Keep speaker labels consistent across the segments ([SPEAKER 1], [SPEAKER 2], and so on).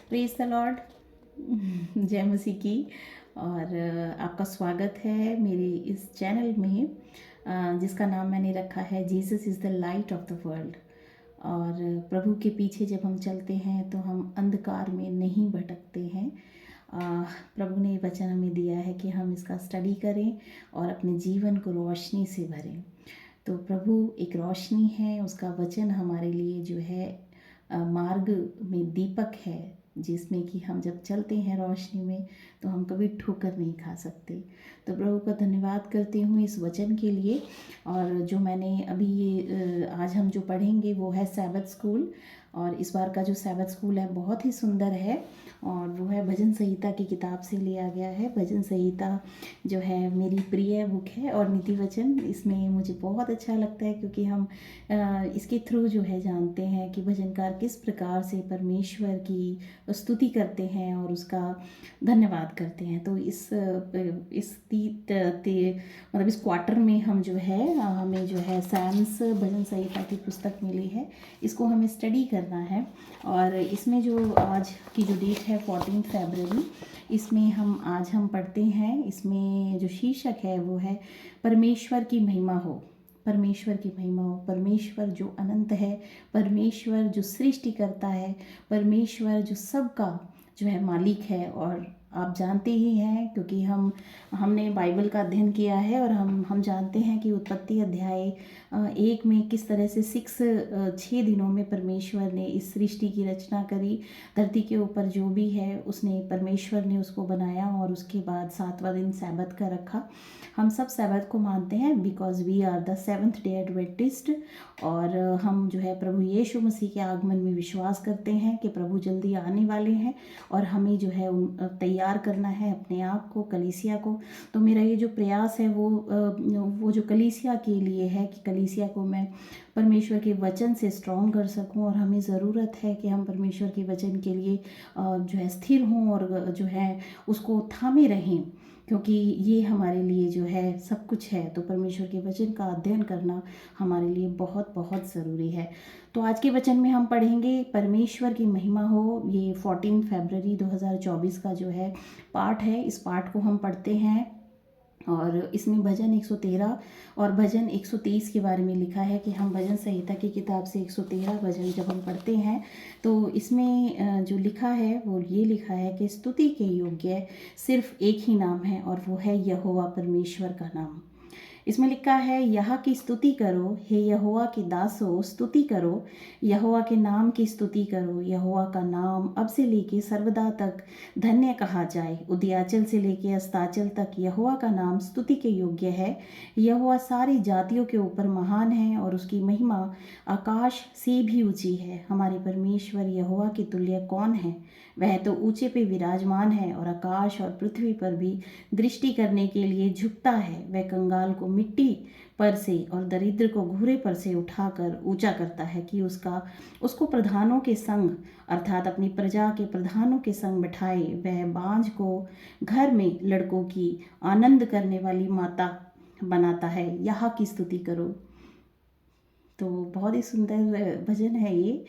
[SPEAKER 1] Praise the Lord. जय मसीह की। और आपका स्वागत है मेरे इस चैनल में, जिसका नाम मैंने रखा है Jesus is the light of the world. और प्रभु के पीछे जब हम चलते हैं तो हम अंधकार में नहीं भटकते हैं। प्रभु ने ये वचन हमें दिया है कि हम इसका स्टडी करें और अपने जीवन को रोशनी से भरें। तो प्रभु एक रोशनी है, उसका वचन हमारे लिए जो है मार्ग में दीपक है, जिसमें कि हम जब चलते हैं रोशनी में तो हम कभी ठोकर नहीं खा सकते। तो प्रभु का धन्यवाद करती हूँ इस वचन के लिए। और जो मैंने अभी ये आज हम जो पढ़ेंगे वो है सैबत स्कूल। और इस बार का जो सैबत स्कूल है बहुत ही सुंदर है, और वो है भजन संहिता की किताब से लिया गया है। भजन संहिता जो है मेरी प्रिय बुक है, और नीति वचन इसमें मुझे बहुत अच्छा लगता है, क्योंकि हम इसके थ्रू जो है जानते हैं कि भजनकार किस प्रकार से परमेश्वर की स्तुति करते हैं और उसका धन्यवाद करते हैं। तो मतलब इस क्वार्टर में हम जो है हमें जो है सैम्स भजन संहिता की पुस्तक मिली है, इसको हमें स्टडी करना है। और इसमें जो आज की जो डेट है 14 फरवरी, इसमें आज हम पढ़ते हैं, इसमें जो शीर्षक है वो है परमेश्वर की महिमा हो। परमेश्वर की महिमा हो। परमेश्वर जो अनंत है, परमेश्वर जो सृष्टि करता है, परमेश्वर जो सबका जो है मालिक है। और आप जानते ही हैं, क्योंकि हमने बाइबल का अध्ययन किया है, और हम जानते हैं कि उत्पत्ति अध्याय 1 में किस तरह से 6 दिनों में परमेश्वर ने इस सृष्टि की रचना करी। धरती के ऊपर जो भी है परमेश्वर ने उसको बनाया, और उसके बाद 7वां दिन सैबत का रखा। हम सब सैबत को मानते हैं because we are the 7th day Adventist. और हम जो है प्रभु यीशु मसीह के आगमन में विश्वास करते हैं कि प्रभु जल्दी आने वाले हैं, और हमें जो है तैयार करना है अपने आप को, कलीसिया को। तो मेरा ये जो प्रयास है वो जो कलीसिया के लिए है, कि कलीसिया को मैं परमेश्वर के वचन से स्ट्रॉन्ग कर सकूं। और हमें ज़रूरत है कि हम परमेश्वर के वचन के लिए जो है स्थिर हों, और जो है उसको थामे रहें, क्योंकि ये हमारे लिए जो है सब कुछ है। तो परमेश्वर के वचन का अध्ययन करना हमारे लिए बहुत बहुत ज़रूरी है। तो आज के वचन में हम पढ़ेंगे परमेश्वर की महिमा हो। ये 14 फरवरी 2024 का जो है पाठ है। इस पाठ को हम पढ़ते हैं, और इसमें भजन 113 और भजन 130 के बारे में लिखा है कि हम भजन संहिता की किताब से 113 भजन जब हम पढ़ते हैं तो इसमें जो लिखा है वो ये लिखा है कि स्तुति के योग्य सिर्फ एक ही नाम है, और वो है यहोवा परमेश्वर का नाम। इसमें लिखा है, यहाँ की स्तुति करो हे यहोवा के दासो, स्तुति करो, यहोवा के नाम की स्तुति करो। यहोवा का नाम अब से लेके सर्वदा तक धन्य कहा जाए। उदयाचल से लेके अस्ताचल तक यहोवा का नाम स्तुति के योग्य है। यहोवा सारी जातियों के ऊपर महान है, और उसकी महिमा आकाश से भी ऊंची है। हमारे परमेश्वर यहोवा के तुल्य कौन है? वह तो ऊंचे पे विराजमान है, और आकाश और पृथ्वी पर भी दृष्टि करने के लिए झुकता है। वह कंगाल को मिट्टी पर से और दरिद्र को घूरे पर से उठाकर ऊंचा करता है, कि उसको प्रधानों के संग अर्थात अपनी प्रजा के प्रधानों के संग बिठाए। वह बांझ को घर में लड़कों की आनंद करने वाली माता बनाता है। यहाँ की स्तुति करो। तो बहुत ही सुंदर भजन है ये।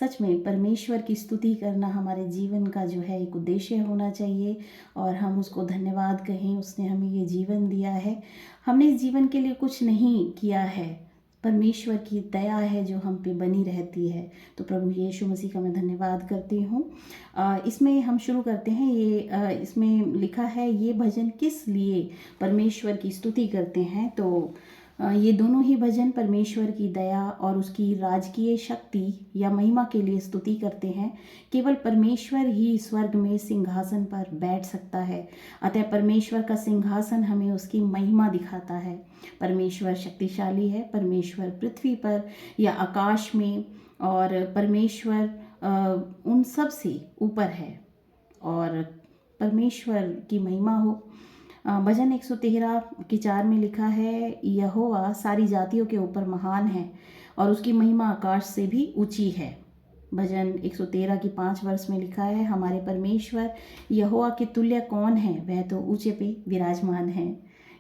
[SPEAKER 1] सच में परमेश्वर की स्तुति करना हमारे जीवन का जो है एक उद्देश्य होना चाहिए, और हम उसको धन्यवाद कहें। उसने हमें ये जीवन दिया है, हमने इस जीवन के लिए कुछ नहीं किया है, परमेश्वर की दया है जो हम पे बनी रहती है। तो प्रभु यीशु मसीह का मैं धन्यवाद करती हूँ। इसमें हम शुरू करते हैं। इसमें लिखा है ये भजन किस लिए परमेश्वर की स्तुति करते हैं। तो ये दोनों ही भजन परमेश्वर की दया और उसकी राजकीय शक्ति या महिमा के लिए स्तुति करते हैं। केवल परमेश्वर ही स्वर्ग में सिंहासन पर बैठ सकता है, अतः परमेश्वर का सिंहासन हमें उसकी महिमा दिखाता है। परमेश्वर शक्तिशाली है, परमेश्वर पृथ्वी पर या आकाश में, और परमेश्वर उन सब से ऊपर है, और परमेश्वर की महिमा हो। भजन 113 की 4 में लिखा है, यहोवा सारी जातियों के ऊपर महान है, और उसकी महिमा आकाश से भी ऊंची है। भजन 113 की 5 वर्ष में लिखा है, हमारे परमेश्वर यहोवा के तुल्य कौन है? वह तो ऊंचे पे विराजमान है।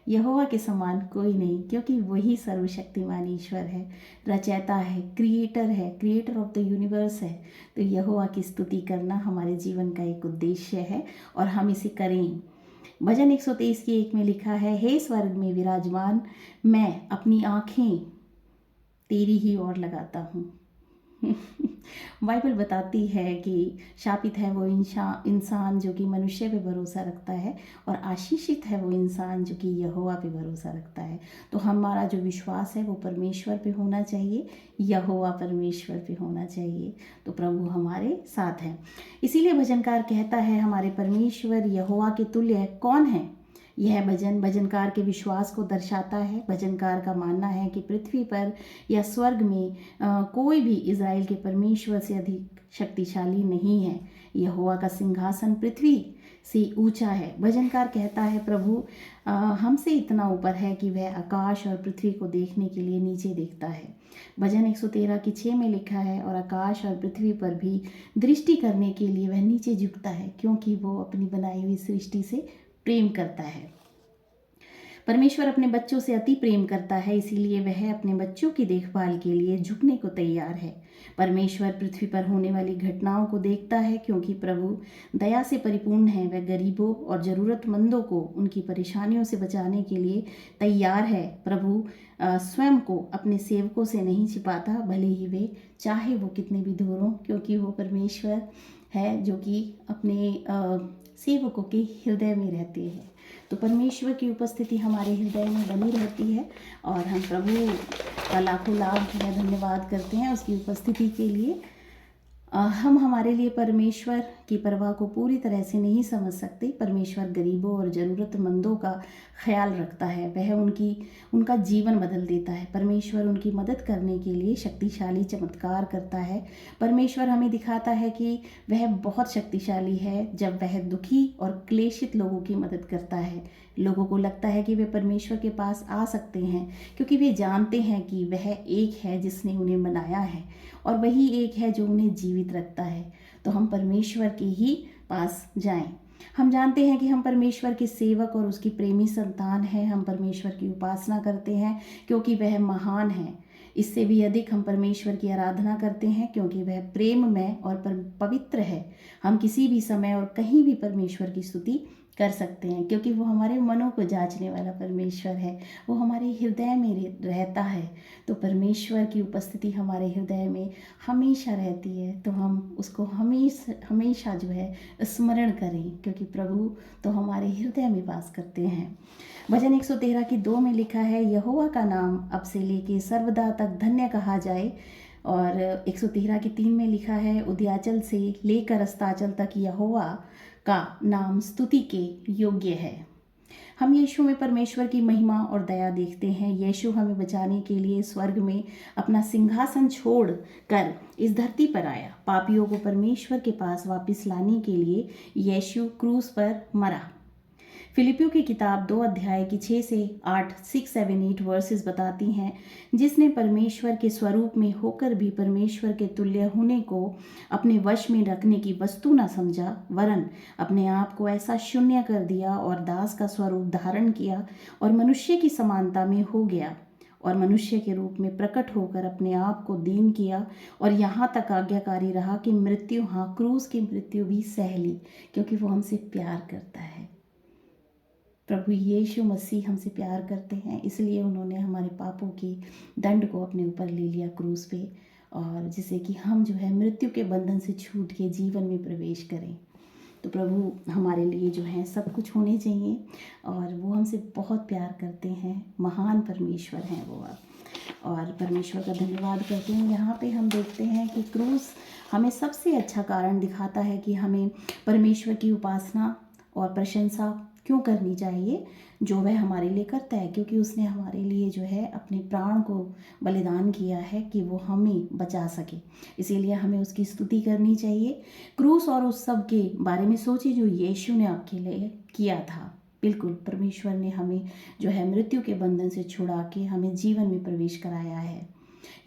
[SPEAKER 1] यहोवा के समान कोई नहीं, क्योंकि वही सर्वशक्तिमान ईश्वर है, रचयिता है, क्रिएटर ऑफ द यूनिवर्स है। तो यहोवा की स्तुति करना हमारे जीवन का एक उद्देश्य है और हम इसे करें। भजन 123 की 1 में लिखा है, हे स्वर्ग में विराजमान, मैं अपनी आँखें तेरी ही ओर लगाता हूँ। बाइबल बताती है कि शापित है वो इंसान जो कि मनुष्य पे भरोसा रखता है, और आशीषित है वो इंसान जो कि यहोवा पे भरोसा रखता है। तो हमारा जो विश्वास है वो परमेश्वर पे होना चाहिए, यहोवा परमेश्वर पे होना चाहिए। तो प्रभु हमारे साथ हैं। इसीलिए भजनकार कहता है, हमारे परमेश्वर यहोवा के तुल्य कौन है। यह भजन भजनकार के विश्वास को दर्शाता है। भजनकार का मानना है कि पृथ्वी पर या स्वर्ग में कोई भी इज़राइल के परमेश्वर से अधिक शक्तिशाली नहीं है। यहोवा का सिंहासन पृथ्वी से ऊंचा है। भजनकार कहता है, प्रभु हमसे इतना ऊपर है कि वह आकाश और पृथ्वी को देखने के लिए नीचे देखता है। भजन 113 की 6 में लिखा है, और आकाश और पृथ्वी पर भी दृष्टि करने के लिए वह नीचे झुकता है, क्योंकि वो अपनी बनाई हुई सृष्टि से प्रेम करता है। परमेश्वर अपने बच्चों से अति प्रेम करता है, इसीलिए वह अपने बच्चों की देखभाल के लिए झुकने को तैयार है। परमेश्वर पृथ्वी पर होने वाली घटनाओं को देखता है, क्योंकि प्रभु दया से परिपूर्ण है। वह गरीबों और ज़रूरतमंदों को उनकी परेशानियों से बचाने के लिए तैयार है। प्रभु स्वयं को अपने सेवकों से नहीं छिपाता, भले ही वे चाहे वो कितने भी दूर हों, क्योंकि वो परमेश्वर है जो कि अपने सेवकों के हृदय में रहते हैं। तो परमेश्वर की उपस्थिति हमारे हृदय में बनी रहती है, और हम प्रभु का लाखों लाख धन्यवाद करते हैं उसकी उपस्थिति के लिए। हम हमारे लिए परमेश्वर की परवाह को पूरी तरह से नहीं समझ सकते। परमेश्वर गरीबों और ज़रूरतमंदों का ख्याल रखता है, वह उनका जीवन बदल देता है। परमेश्वर उनकी मदद करने के लिए शक्तिशाली चमत्कार करता है। परमेश्वर हमें दिखाता है कि वह बहुत शक्तिशाली है जब वह दुखी और क्लेशित लोगों की मदद करता है। लोगों को लगता है कि वे परमेश्वर के पास आ सकते हैं, क्योंकि वे जानते हैं कि वह एक है जिसने उन्हें बनाया है, और वही एक है जो उन्हें जीवित रखता है। तो हम परमेश्वर के ही पास जाएं। हम जानते हैं कि हम परमेश्वर के सेवक और उसकी प्रेमी संतान हैं। हम परमेश्वर की उपासना करते हैं क्योंकि वह महान है। इससे भी अधिक हम परमेश्वर की आराधना करते हैं क्योंकि वह प्रेममय और पवित्र है। हम किसी भी समय और कहीं भी परमेश्वर की स्तुति कर सकते हैं, क्योंकि वो हमारे मनों को जांचने वाला परमेश्वर है। वो हमारे हृदय में रहता है। तो परमेश्वर की उपस्थिति हमारे हृदय में हमेशा रहती है। तो हम उसको हमेशा जो है स्मरण करें, क्योंकि प्रभु तो हमारे हृदय में वास करते हैं। भजन 113 की 2 में लिखा है, यहोवा का नाम अब से लेके सर्वदा तक धन्य कहा जाए। और 113 की 3 में लिखा है, उदयाचल से लेकर अस्ताचल तक यहोवा का नाम स्तुति के योग्य है। हम यीशु में परमेश्वर की महिमा और दया देखते हैं। यीशु हमें बचाने के लिए स्वर्ग में अपना सिंहासन छोड़ कर इस धरती पर आया। पापियों को परमेश्वर के पास वापस लाने के लिए यीशु क्रूस पर मरा। फिलिपियों की किताब 2 अध्याय की 6 से 8 6 7 8 वर्सेस बताती हैं, जिसने परमेश्वर के स्वरूप में होकर भी परमेश्वर के तुल्य होने को अपने वश में रखने की वस्तु न समझा, वरन अपने आप को ऐसा शून्य कर दिया और दास का स्वरूप धारण किया और मनुष्य की समानता में हो गया, और मनुष्य के रूप में प्रकट होकर अपने आप को दीन किया और यहाँ तक आज्ञाकारी रहा कि मृत्यु, हाँ क्रूस की मृत्यु भी सह ली, क्योंकि वो हमसे प्यार करता है। प्रभु यीशु मसीह हमसे प्यार करते हैं, इसलिए उन्होंने हमारे पापों के दंड को अपने ऊपर ले लिया क्रूस पे, और जिससे कि हम जो है मृत्यु के बंधन से छूट के जीवन में प्रवेश करें। तो प्रभु हमारे लिए जो है सब कुछ होने चाहिए, और वो हमसे बहुत प्यार करते हैं। महान परमेश्वर हैं वो आप, और परमेश्वर का धन्यवाद करते हैं। यहाँ पे हम देखते हैं कि क्रूस हमें सबसे अच्छा कारण दिखाता है कि हमें परमेश्वर की उपासना और प्रशंसा क्यों करनी चाहिए, जो वह हमारे लिए करता है, क्योंकि उसने हमारे लिए जो है अपने प्राण को बलिदान किया है कि वो हमें बचा सके। इसीलिए हमें उसकी स्तुति करनी चाहिए। क्रूस और उस सब के बारे में सोचिए जो यीशु ने आपके लिए किया था। बिल्कुल परमेश्वर ने हमें जो है मृत्यु के बंधन से छुड़ा के हमें जीवन में प्रवेश कराया है।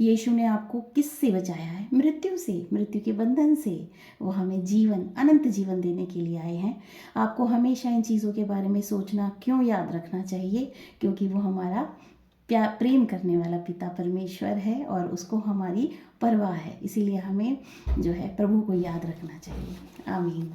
[SPEAKER 1] यीशु ने आपको किससे बचाया है? मृत्यु से, मृत्यु के बंधन से। वो हमें जीवन, अनंत जीवन देने के लिए आए हैं। आपको हमेशा इन चीज़ों के बारे में सोचना क्यों याद रखना चाहिए? क्योंकि वो हमारा प्रेम करने वाला पिता परमेश्वर है और उसको हमारी परवाह है। इसीलिए हमें जो है प्रभु को याद रखना चाहिए। आमीन।